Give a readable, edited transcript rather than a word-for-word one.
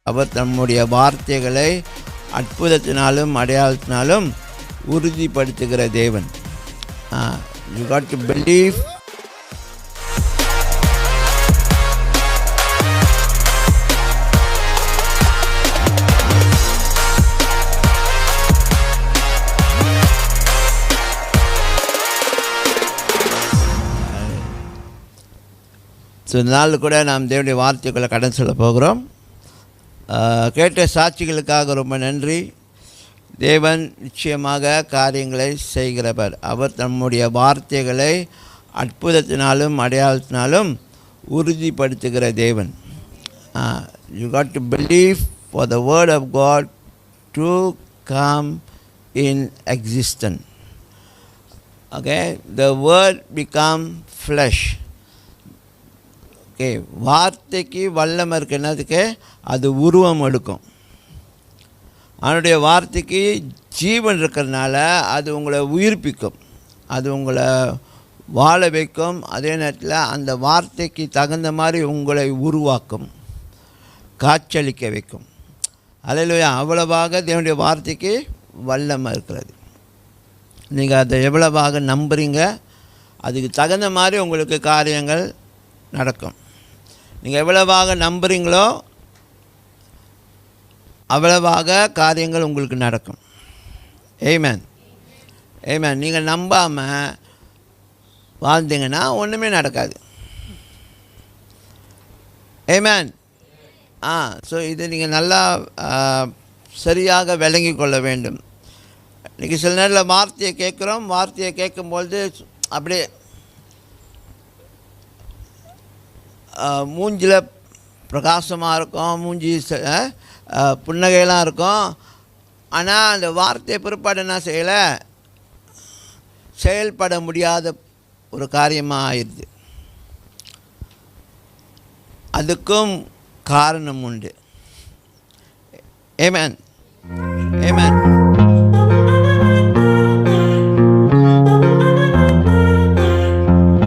அவர் தம்முடைய வார்த்தைகளை அற்புதத்தினாலும் அடையாளத்தினாலும் உறுதிப்படுத்துகிற தேவன். You got to believe. So இந்த நாள் கூட நாம் தேவனுடைய வார்த்தைகளை கடன் சொல்ல போகிறோம். கேட்ட சாட்சிகளுக்காக ரொம்ப நன்றி. தேவன் நிச்சயமாக காரியங்களை செய்கிறவர். அவர் தம்முடைய வார்த்தைகளை அற்புதத்தினாலும் அடையாளத்தினாலும் உறுதிப்படுத்துகிற தேவன். You got to believe for the word of God to come in existence. Okay, the word become flesh. Okay, வார்த்தைக்கு வல்லமை இருக்குது. என்னதுக்கு? அது உருவம் எடுக்கும். அவனுடைய வார்த்தைக்கு ஜீவன் இருக்கிறதுனால அது உங்களை உயிர்ப்பிக்கும், அது உங்களை வாழ வைக்கும். அதே நேரத்தில் அந்த வார்த்தைக்கு தகுந்த மாதிரி உங்களை உருவாக்கும், காட்சியளிக்க வைக்கும். அல்லேலூயா. அவ்வளவாக தேவனுடைய வார்த்தைக்கு வல்லமை இருக்கிறது. நீங்கள் அதை எவ்வளவாக நம்புறீங்க, அதுக்கு தகுந்த மாதிரி உங்களுக்கு காரியங்கள் நடக்கும். நீங்கள் எவ்வளவாக நம்புகிறீங்களோ அவ்வளவாக காரியங்கள் உங்களுக்கு நடக்கும். ஆமென், ஆமென். நீங்கள் நம்பாமல் வாழ்ந்தீங்கன்னா ஒன்றுமே நடக்காது. ஆமென். ஸோ இது நீங்கள் நல்லா சரியாக விளங்கி கொள்ள வேண்டும். இன்றைக்கி சில நேரத்தில் வார்த்தையை கேட்குறோம். வார்த்தையை கேட்கும்பொழுது அப்படியே மூஞ்சில் பிரகாசமாக இருக்கும், மூஞ்சி புன்னகையெல்லாம் இருக்கும். ஆனால் அந்த வார்த்தையை பிற்பாடு என்ன செய்யலை, செயல்பட முடியாத ஒரு காரியமாக ஆயிடுது. அதுக்கும் காரணம் உண்டு. ஆமென்.